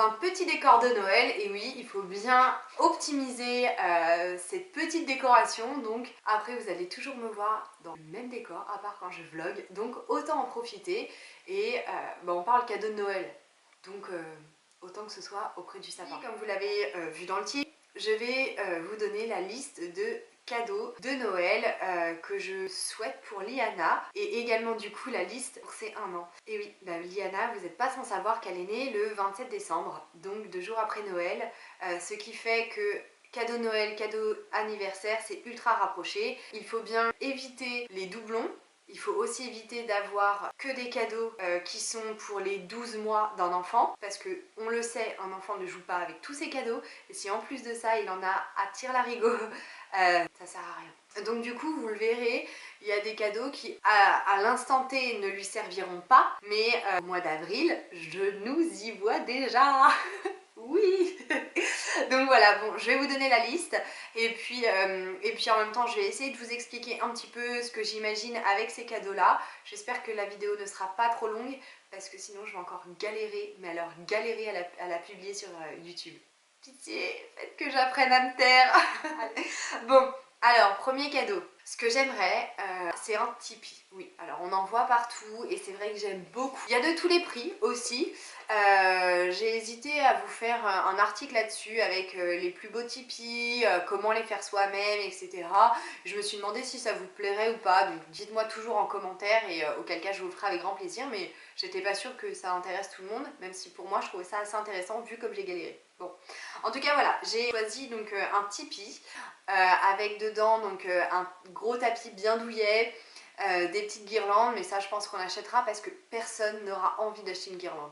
un petit décor de Noël et oui, il faut bien optimiser cette petite décoration. Donc après vous allez toujours me voir dans le même décor à part quand je vlog. Donc autant en profiter et on parle cadeau de Noël. Donc autant que ce soit auprès du sapin. Comme vous l'avez vu dans le titre, je vais vous donner la liste de cadeaux de Noël que je souhaite pour Liana et également du coup la liste pour ses 1 an. Et oui, Liana, vous n'êtes pas sans savoir qu'elle est née le 27 décembre, donc 2 jours après Noël, ce qui fait que cadeau Noël, cadeau anniversaire, c'est ultra rapproché. Il faut bien éviter les doublons. Il faut aussi éviter d'avoir que des cadeaux qui sont pour les 12 mois d'un enfant, parce que on le sait, un enfant ne joue pas avec tous ses cadeaux, et si en plus de ça il en a à tire-larigot, ça sert à rien. Donc du coup vous le verrez, il y a des cadeaux qui à l'instant T ne lui serviront pas, mais au mois d'avril, je nous y vois déjà. Oui. Donc voilà, bon, je vais vous donner la liste et puis en même temps je vais essayer de vous expliquer un petit peu ce que j'imagine avec ces cadeaux là. J'espère que la vidéo ne sera pas trop longue parce que sinon je vais encore galérer, mais alors galérer à la publier sur YouTube. Pitié, faites que j'apprenne à me taire. Bon, alors premier cadeau. Ce que j'aimerais, c'est un Tipeee. Oui, alors on en voit partout et c'est vrai que j'aime beaucoup. Il y a de tous les prix aussi. J'ai hésité à vous faire un article là-dessus avec les plus beaux Tipeee, comment les faire soi-même, etc. Je me suis demandé si ça vous plairait ou pas, donc dites-moi toujours en commentaire et auquel cas je vous le ferai avec grand plaisir, mais j'étais pas sûre que ça intéresse tout le monde, même si pour moi je trouvais ça assez intéressant vu comme j'ai galéré. Bon, en tout cas voilà, j'ai choisi donc un Tipeee avec dedans donc un gros tapis bien douillet, des petites guirlandes, mais ça je pense qu'on achètera parce que personne n'aura envie d'acheter une guirlande.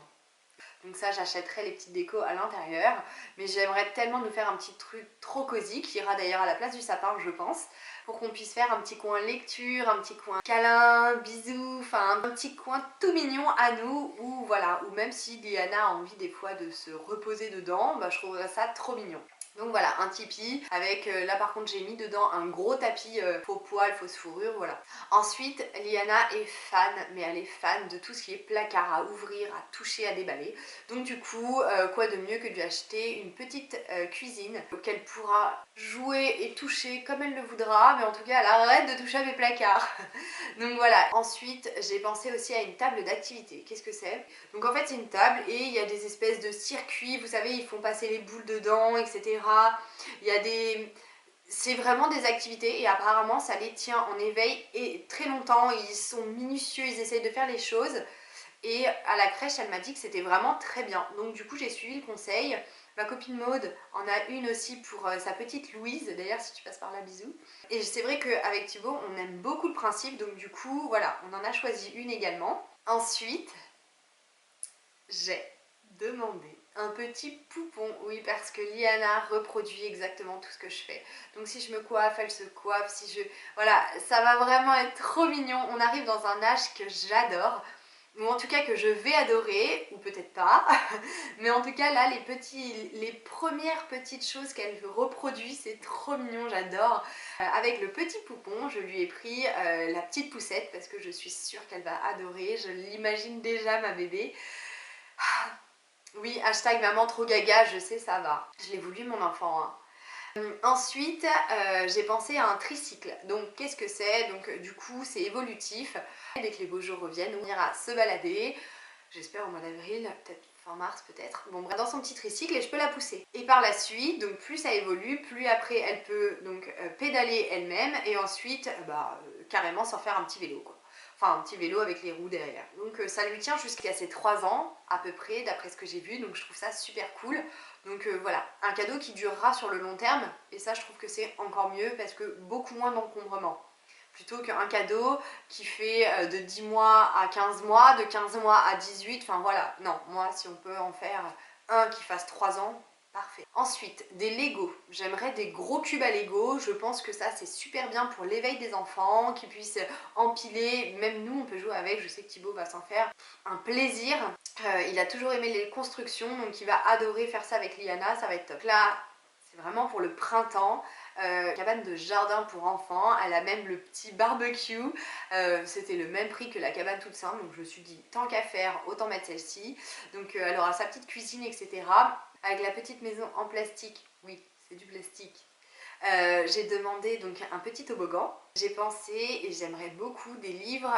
Donc ça j'achèterai les petites décos à l'intérieur, mais j'aimerais tellement nous faire un petit truc trop cosy qui ira d'ailleurs à la place du sapin je pense, pour qu'on puisse faire un petit coin lecture, un petit coin câlin, bisous, enfin un petit coin tout mignon à nous, ou voilà, ou même si Liana a envie des fois de se reposer dedans, je trouverais ça trop mignon. Donc voilà, un Tipeee avec, là par contre j'ai mis dedans un gros tapis faux poil, fausse fourrure, voilà. Ensuite, Liana est fan, mais elle est fan de tout ce qui est placard à ouvrir, à toucher, à déballer. Donc du coup, quoi de mieux que de lui acheter une petite cuisine qu'elle pourra jouer et toucher comme elle le voudra, mais en tout cas elle arrête de toucher à mes placards. Donc voilà. Ensuite, j'ai pensé aussi à une table d'activité. Qu'est-ce que c'est? Donc en fait c'est une table et il y a des espèces de circuits, vous savez, ils font passer les boules dedans, etc. Il y a des... C'est vraiment des activités et apparemment ça les tient en éveil et très longtemps, ils sont minutieux, ils essayent de faire les choses. Et à la crèche, elle m'a dit que c'était vraiment très bien. Donc du coup, j'ai suivi le conseil. Ma copine Maude en a une aussi pour sa petite Louise. D'ailleurs, si tu passes par là, bisous. Et c'est vrai qu'avec Thibaut, on aime beaucoup le principe. Donc du coup, voilà, on en a choisi une également. Ensuite, j'ai demandé un petit poupon, oui, parce que Liana reproduit exactement tout ce que je fais. Donc si je me coiffe, elle se coiffe, si je... Voilà, ça va vraiment être trop mignon. On arrive dans un âge que j'adore, ou en tout cas que je vais adorer, ou peut-être pas. Mais en tout cas là, les premières petites choses qu'elle reproduit, c'est trop mignon, j'adore. Avec le petit poupon, je lui ai pris la petite poussette, parce que je suis sûre qu'elle va adorer. Je l'imagine déjà, ma bébé. Oui, hashtag maman trop gaga, je sais, ça va. Je l'ai voulu mon enfant. Ensuite, j'ai pensé à un tricycle. Donc qu'est-ce que c'est? Donc du coup, c'est évolutif. Dès que les beaux jours reviennent, on ira se balader. J'espère au mois d'avril, peut-être fin mars peut-être. Bon bref, dans son petit tricycle et je peux la pousser. Et par la suite, donc plus ça évolue, plus après elle peut donc pédaler elle-même et ensuite carrément s'en faire un petit vélo quoi. Enfin un petit vélo avec les roues derrière. Donc ça lui tient jusqu'à ses 3 ans à peu près d'après ce que j'ai vu, donc je trouve ça super cool. Donc voilà, un cadeau qui durera sur le long terme et ça je trouve que c'est encore mieux parce que beaucoup moins d'encombrement. Plutôt qu'un cadeau qui fait de 10 mois à 15 mois, de 15 mois à 18, enfin voilà. Non, moi si on peut en faire un qui fasse 3 ans, parfait. Ensuite, des Lego. J'aimerais des gros cubes à Lego. Je pense que ça c'est super bien pour l'éveil des enfants, qu'ils puissent empiler. Même nous on peut jouer avec, je sais que Thibaut va s'en faire un plaisir. Il a toujours aimé les constructions, donc il va adorer faire ça avec Liana, ça va être top. Là, c'est vraiment pour le printemps. cabane de jardin pour enfants, elle a même le petit barbecue, c'était le même prix que la cabane toute simple, donc je me suis dit tant qu'à faire, autant mettre celle-ci. Donc elle aura sa petite cuisine, etc. Avec la petite maison en plastique, oui, c'est du plastique. J'ai demandé donc un petit toboggan. J'ai pensé et j'aimerais beaucoup des livres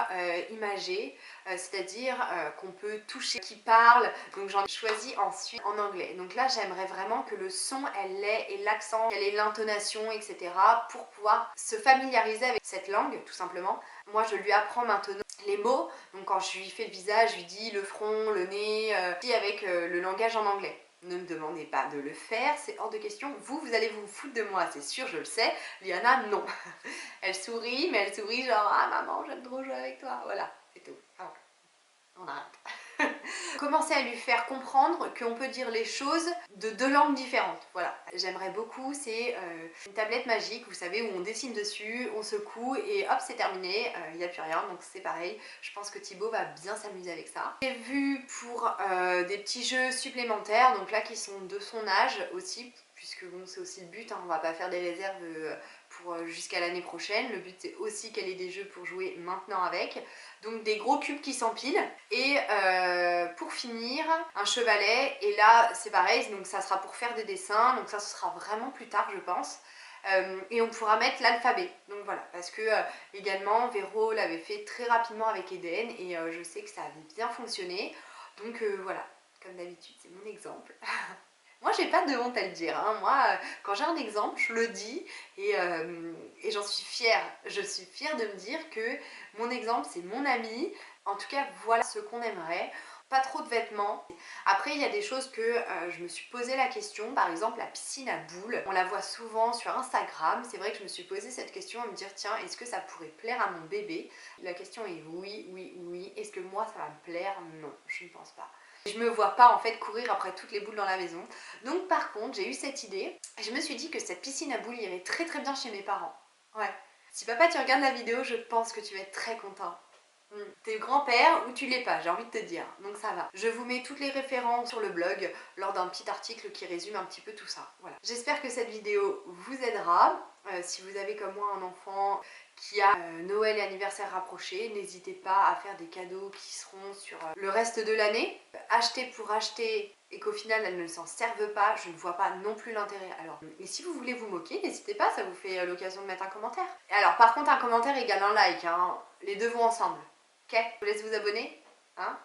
imagés, c'est-à-dire qu'on peut toucher, qui parlent. Donc j'en ai choisi ensuite en anglais. Donc là j'aimerais vraiment que le son elle l'ait et l'accent, qu'elle ait l'intonation, etc. pour pouvoir se familiariser avec cette langue tout simplement. Moi je lui apprends maintenant les mots, donc quand je lui fais le visage, je lui dis le front, le nez, avec le langage en anglais. Ne me demandez pas de le faire, c'est hors de question. Vous allez vous foutre de moi, c'est sûr, je le sais. Liana, non. Elle sourit, mais elle sourit genre « Ah maman, j'aime trop jouer avec toi ». Voilà, c'est tout. Ah, on arrête. Commencer à lui faire comprendre qu'on peut dire les choses de deux langues différentes. Voilà, j'aimerais beaucoup, c'est une tablette magique, vous savez, où on dessine dessus, on secoue et hop, c'est terminé, il n'y a plus rien, donc c'est pareil. Je pense que Thibaut va bien s'amuser avec ça. J'ai vu pour des petits jeux supplémentaires, donc là qui sont de son âge aussi, puisque bon, c'est aussi le but, hein, on va pas faire des réserves pour jusqu'à l'année prochaine. Le but c'est aussi qu'elle ait des jeux pour jouer maintenant avec. Donc des gros cubes qui s'empilent. Et pour finir, un chevalet. Et là c'est pareil, donc ça sera pour faire des dessins. Donc ça ce sera vraiment plus tard je pense. Et on pourra mettre l'alphabet. Donc voilà, parce que également Véro l'avait fait très rapidement avec Eden. Et je sais que ça avait bien fonctionné. Donc voilà, comme d'habitude c'est mon exemple. Moi j'ai pas de honte à le dire, hein. Moi quand j'ai un exemple je le dis et j'en suis fière. Je suis fière de me dire que mon exemple c'est mon ami. En tout cas voilà ce qu'on aimerait. Pas trop de vêtements. Après il y a des choses que je me suis posé la question, par exemple la piscine à boules. On la voit souvent sur Instagram. C'est vrai que je me suis posé cette question à me dire tiens est-ce que ça pourrait plaire à mon bébé? La question est oui, oui, oui. Est-ce que moi ça va me plaire? Non, je ne pense pas. Je me vois pas en fait courir après toutes les boules dans la maison. Donc par contre j'ai eu cette idée et je me suis dit que cette piscine à boules irait très très bien chez mes parents. Ouais. Si papa tu regardes la vidéo, je pense que tu vas être très content. T'es grand-père ou tu l'es pas, j'ai envie de te dire, donc ça va. Je vous mets toutes les références sur le blog lors d'un petit article qui résume un petit peu tout ça. Voilà. J'espère que cette vidéo vous aidera. Si vous avez comme moi un enfant qui a Noël et anniversaire rapprochés, n'hésitez pas à faire des cadeaux qui seront sur le reste de l'année. Acheter pour acheter et qu'au final elles ne s'en servent pas, je ne vois pas non plus l'intérêt. Alors, et si vous voulez vous moquer, n'hésitez pas, ça vous fait l'occasion de mettre un commentaire. Et alors par contre un commentaire égale un like, hein. Les deux vont ensemble. Ok, je vous laisse vous abonner. Hein?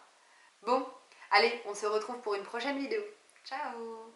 Bon, allez, on se retrouve pour une prochaine vidéo. Ciao!